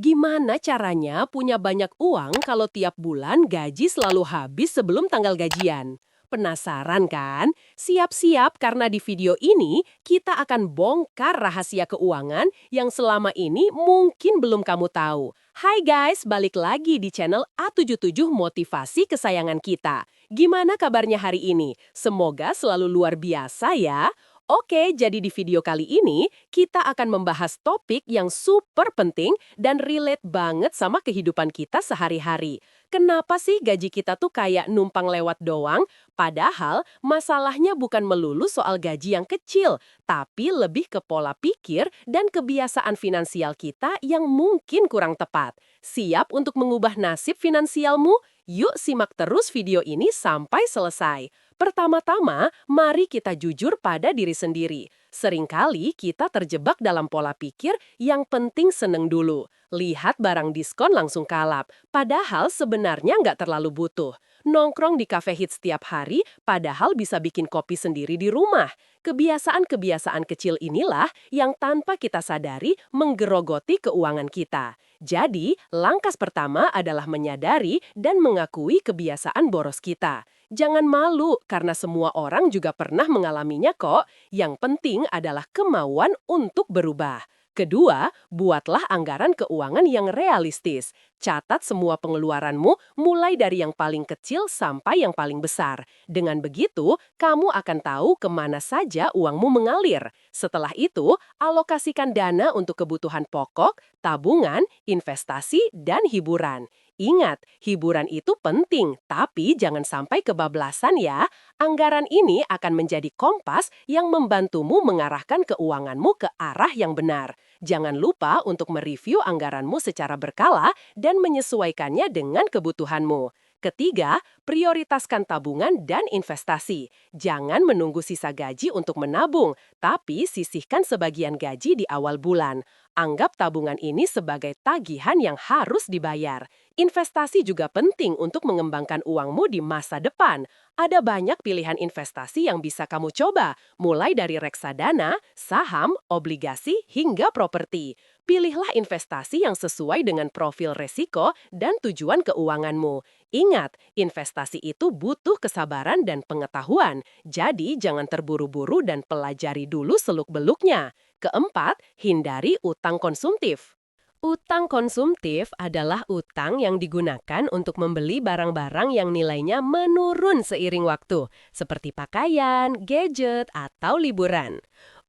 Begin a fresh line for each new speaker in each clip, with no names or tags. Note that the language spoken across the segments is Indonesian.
Gimana caranya punya banyak uang kalau tiap bulan gaji selalu habis sebelum tanggal gajian? Penasaran kan? Siap-siap karena di video ini kita akan bongkar rahasia keuangan yang selama ini mungkin belum kamu tahu. Hai guys, balik lagi di channel A77 Motivasi Kesayangan kita. Gimana kabarnya hari ini? Semoga selalu luar biasa ya. Oke, jadi di video kali ini kita akan membahas topik yang super penting dan relate banget sama kehidupan kita sehari-hari. Kenapa sih gaji kita tuh kayak numpang lewat doang? Padahal masalahnya bukan melulu soal gaji yang kecil, tapi lebih ke pola pikir dan kebiasaan finansial kita yang mungkin kurang tepat. Siap untuk mengubah nasib finansialmu? Yuk simak terus video ini sampai selesai. Pertama-tama, mari kita jujur pada diri sendiri. Seringkali kita terjebak dalam pola pikir yang penting seneng dulu. Lihat barang diskon langsung kalap, padahal sebenarnya nggak terlalu butuh. Nongkrong di cafe hits setiap hari, padahal bisa bikin kopi sendiri di rumah. Kebiasaan-kebiasaan kecil inilah yang tanpa kita sadari menggerogoti keuangan kita. Jadi, langkah pertama adalah menyadari dan mengakui kebiasaan boros kita. Jangan malu, karena semua orang juga pernah mengalaminya kok. Yang penting adalah kemauan untuk berubah. Kedua, buatlah anggaran keuangan yang realistis. Catat semua pengeluaranmu, mulai dari yang paling kecil sampai yang paling besar. Dengan begitu, kamu akan tahu kemana saja uangmu mengalir. Setelah itu, alokasikan dana untuk kebutuhan pokok, tabungan, investasi, dan hiburan. Ingat, hiburan itu penting, tapi jangan sampai kebablasan ya. Anggaran ini akan menjadi kompas yang membantumu mengarahkan keuanganmu ke arah yang benar. Jangan lupa untuk mereview anggaranmu secara berkala dan menyesuaikannya dengan kebutuhanmu. Ketiga, prioritaskan tabungan dan investasi. Jangan menunggu sisa gaji untuk menabung, tapi sisihkan sebagian gaji di awal bulan. Anggap tabungan ini sebagai tagihan yang harus dibayar. Investasi juga penting untuk mengembangkan uangmu di masa depan. Ada banyak pilihan investasi yang bisa kamu coba, mulai dari reksadana, saham, obligasi, hingga properti. Pilihlah investasi yang sesuai dengan profil resiko dan tujuan keuanganmu. Ingat, investasi itu butuh kesabaran dan pengetahuan, jadi jangan terburu-buru dan pelajari dulu seluk-beluknya. Keempat, hindari utang konsumtif. Utang konsumtif adalah utang yang digunakan untuk membeli barang-barang yang nilainya menurun seiring waktu, seperti pakaian, gadget, atau liburan.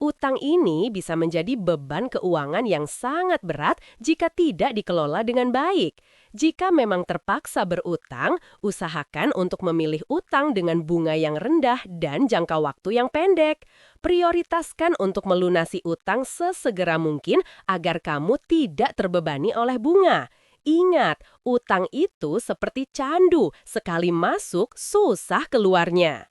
Utang ini bisa menjadi beban keuangan yang sangat berat jika tidak dikelola dengan baik. Jika memang terpaksa berutang, usahakan untuk memilih utang dengan bunga yang rendah dan jangka waktu yang pendek. Prioritaskan untuk melunasi utang sesegera mungkin agar kamu tidak terbebani oleh bunga. Ingat, utang itu seperti candu, sekali masuk susah keluarnya.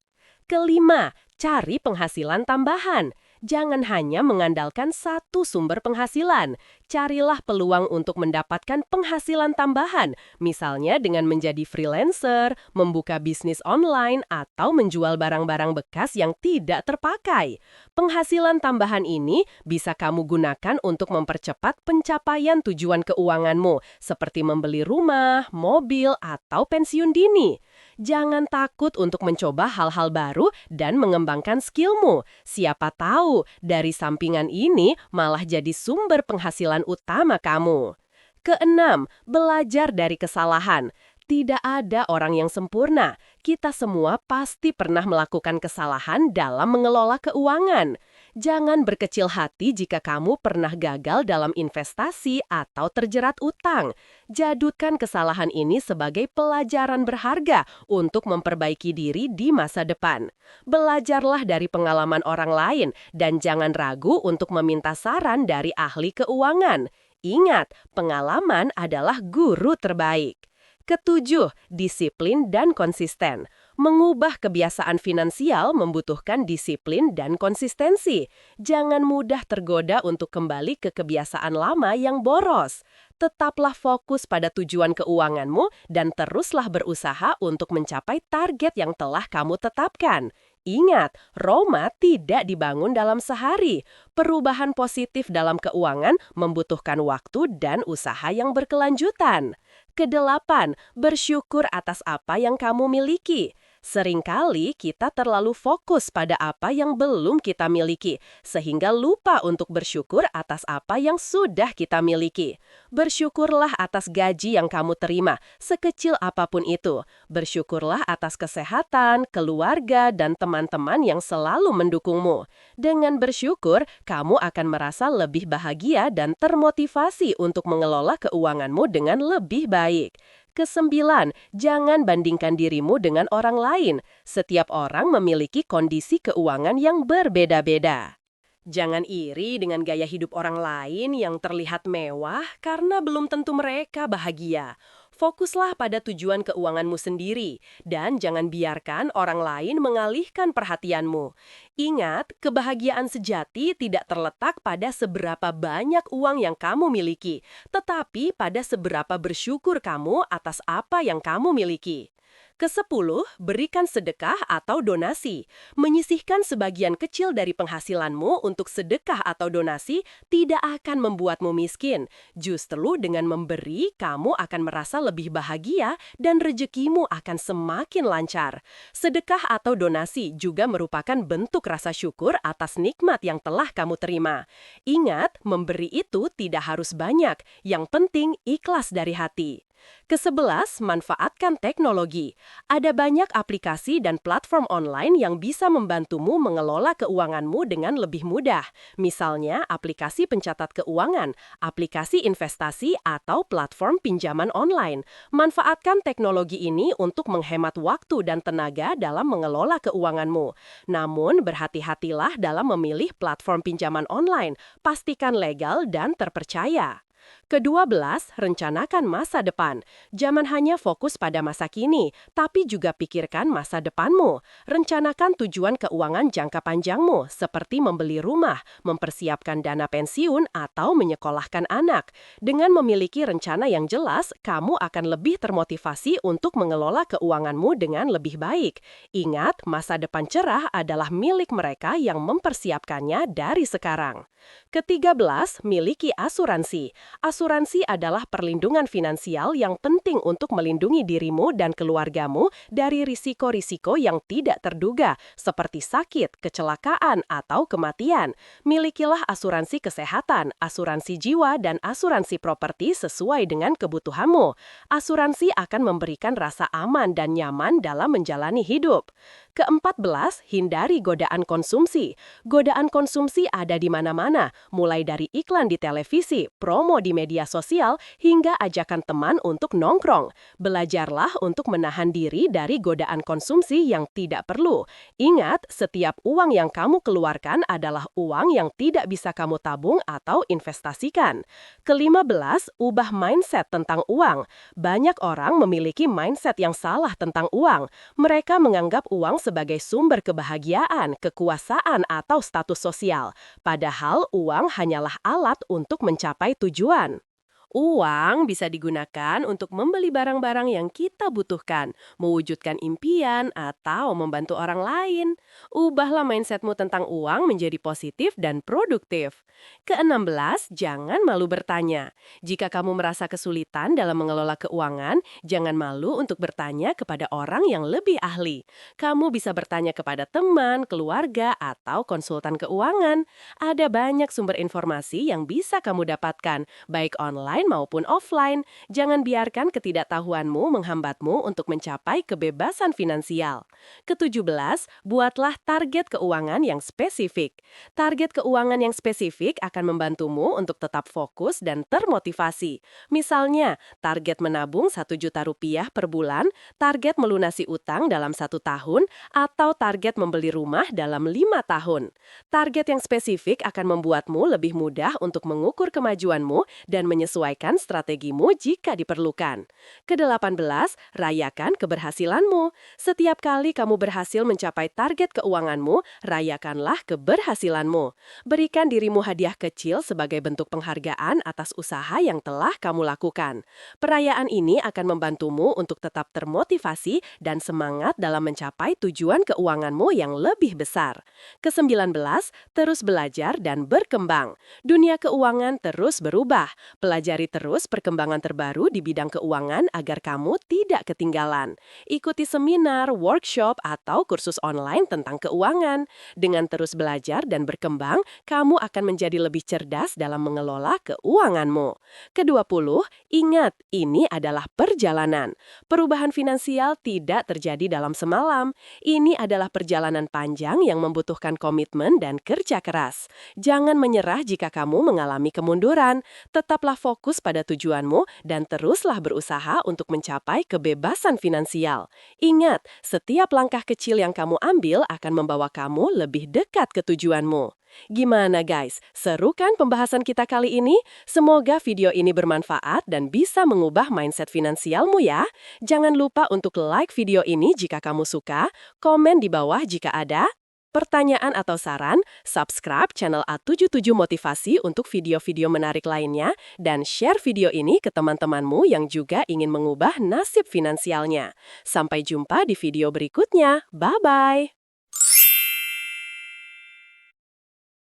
Kelima, cari penghasilan tambahan. Jangan hanya mengandalkan satu sumber penghasilan. Carilah peluang untuk mendapatkan penghasilan tambahan, misalnya dengan menjadi freelancer, membuka bisnis online, atau menjual barang-barang bekas yang tidak terpakai. Penghasilan tambahan ini bisa kamu gunakan untuk mempercepat pencapaian tujuan keuanganmu, seperti membeli rumah, mobil, atau pensiun dini. Jangan takut untuk mencoba hal-hal baru dan mengembangkan skillmu. Siapa tahu, dari sampingan ini malah jadi sumber penghasilan utama kamu. Keenam, belajar dari kesalahan. Tidak ada orang yang sempurna. Kita semua pasti pernah melakukan kesalahan dalam mengelola keuangan. Jangan berkecil hati jika kamu pernah gagal dalam investasi atau terjerat utang. Jadikan kesalahan ini sebagai pelajaran berharga untuk memperbaiki diri di masa depan. Belajarlah dari pengalaman orang lain dan jangan ragu untuk meminta saran dari ahli keuangan. Ingat, pengalaman adalah guru terbaik. Ketujuh, disiplin dan konsisten. Mengubah kebiasaan finansial membutuhkan disiplin dan konsistensi. Jangan mudah tergoda untuk kembali ke kebiasaan lama yang boros. Tetaplah fokus pada tujuan keuanganmu dan teruslah berusaha untuk mencapai target yang telah kamu tetapkan. Ingat, Roma tidak dibangun dalam sehari. Perubahan positif dalam keuangan membutuhkan waktu dan usaha yang berkelanjutan. Kedelapan, bersyukur atas apa yang kamu miliki. Seringkali kita terlalu fokus pada apa yang belum kita miliki, sehingga lupa untuk bersyukur atas apa yang sudah kita miliki. Bersyukurlah atas gaji yang kamu terima, sekecil apapun itu. Bersyukurlah atas kesehatan, keluarga, dan teman-teman yang selalu mendukungmu. Dengan bersyukur, kamu akan merasa lebih bahagia dan termotivasi untuk mengelola keuanganmu dengan lebih baik. Kesembilan, jangan bandingkan dirimu dengan orang lain. Setiap orang memiliki kondisi keuangan yang berbeda-beda. Jangan iri dengan gaya hidup orang lain yang terlihat mewah karena belum tentu mereka bahagia. Fokuslah pada tujuan keuanganmu sendiri dan jangan biarkan orang lain mengalihkan perhatianmu. Ingat, kebahagiaan sejati tidak terletak pada seberapa banyak uang yang kamu miliki, tetapi pada seberapa bersyukur kamu atas apa yang kamu miliki. Kesepuluh, berikan sedekah atau donasi. Menyisihkan sebagian kecil dari penghasilanmu untuk sedekah atau donasi tidak akan membuatmu miskin. Justru dengan memberi, kamu akan merasa lebih bahagia dan rezekimu akan semakin lancar. Sedekah atau donasi juga merupakan bentuk rasa syukur atas nikmat yang telah kamu terima. Ingat, memberi itu tidak harus banyak. Yang penting ikhlas dari hati. Kesebelas, manfaatkan teknologi. Ada banyak aplikasi dan platform online yang bisa membantumu mengelola keuanganmu dengan lebih mudah. Misalnya, aplikasi pencatat keuangan, aplikasi investasi, atau platform pinjaman online. Manfaatkan teknologi ini untuk menghemat waktu dan tenaga dalam mengelola keuanganmu. Namun, berhati-hatilah dalam memilih platform pinjaman online. Pastikan legal dan terpercaya. Kedua belas, rencanakan masa depan. Jangan hanya fokus pada masa kini, tapi juga pikirkan masa depanmu. Rencanakan tujuan keuangan jangka panjangmu, seperti membeli rumah, mempersiapkan dana pensiun, atau menyekolahkan anak. Dengan memiliki rencana yang jelas, kamu akan lebih termotivasi untuk mengelola keuanganmu dengan lebih baik. Ingat, masa depan cerah adalah milik mereka yang mempersiapkannya dari sekarang. Ketiga belas, miliki asuransi. Asuransi adalah perlindungan finansial yang penting untuk melindungi dirimu dan keluargamu dari risiko-risiko yang tidak terduga, seperti sakit, kecelakaan, atau kematian. Milikilah asuransi kesehatan, asuransi jiwa, dan asuransi properti sesuai dengan kebutuhanmu. Asuransi akan memberikan rasa aman dan nyaman dalam menjalani hidup. Keempat belas, hindari godaan konsumsi. Godaan konsumsi ada di mana-mana, mulai dari iklan di televisi, promo di media sosial, hingga ajakan teman untuk nongkrong. Belajarlah untuk menahan diri dari godaan konsumsi yang tidak perlu. Ingat, setiap uang yang kamu keluarkan adalah uang yang tidak bisa kamu tabung atau investasikan. Kelima belas, ubah mindset tentang uang. Banyak orang memiliki mindset yang salah tentang uang. Mereka menganggap uang sebagai sumber kebahagiaan, kekuasaan, atau status sosial. Padahal uang hanyalah alat untuk mencapai tujuan. Uang bisa digunakan untuk membeli barang-barang yang kita butuhkan, mewujudkan impian, atau membantu orang lain. Ubahlah mindsetmu tentang uang menjadi positif dan produktif. Keenam belas, jangan malu bertanya. Jika kamu merasa kesulitan dalam mengelola keuangan, jangan malu untuk bertanya kepada orang yang lebih ahli. Kamu bisa bertanya kepada teman, keluarga, atau konsultan keuangan. Ada banyak sumber informasi yang bisa kamu dapatkan, baik online maupun offline. Jangan biarkan ketidaktahuanmu menghambatmu untuk mencapai kebebasan finansial. Ketujuh belas, buatlah target keuangan yang spesifik. Target keuangan yang spesifik akan membantumu untuk tetap fokus dan termotivasi. Misalnya, target menabung 1 juta rupiah per bulan, target melunasi utang dalam 1 tahun, atau target membeli rumah dalam 5 tahun. Target yang spesifik akan membuatmu lebih mudah untuk mengukur kemajuanmu dan menyesuaikan menyesuaikan strategimu jika diperlukan. Ke-18, rayakan keberhasilanmu. Setiap kali kamu berhasil mencapai target keuanganmu, rayakanlah keberhasilanmu. Berikan dirimu hadiah kecil sebagai bentuk penghargaan atas usaha yang telah kamu lakukan. Perayaan ini akan membantumu untuk tetap termotivasi dan semangat dalam mencapai tujuan keuanganmu yang lebih besar. Ke-19, terus belajar dan berkembang. Dunia keuangan terus berubah. Pelajari terus perkembangan terbaru di bidang keuangan agar kamu tidak ketinggalan. Ikuti seminar, workshop, atau kursus online tentang keuangan. Dengan terus belajar dan berkembang, kamu akan menjadi lebih cerdas dalam mengelola keuanganmu. Ke-20, ingat, ini adalah perjalanan. Perubahan finansial tidak terjadi dalam semalam. Ini adalah perjalanan panjang yang membutuhkan komitmen dan kerja keras. Jangan menyerah jika kamu mengalami kemunduran. Tetaplah fokus pada tujuanmu dan teruslah berusaha untuk mencapai kebebasan finansial. Ingat, setiap langkah kecil yang kamu ambil akan membawa kamu lebih dekat ke tujuanmu. Gimana guys? Seru kan pembahasan kita kali ini? Semoga video ini bermanfaat dan bisa mengubah mindset finansialmu ya. Jangan lupa untuk like video ini jika kamu suka, komen di bawah jika ada pertanyaan atau saran, subscribe channel A77 Motivasi untuk video-video menarik lainnya, dan share video ini ke teman-temanmu yang juga ingin mengubah nasib finansialnya. Sampai jumpa di video berikutnya. Bye-bye!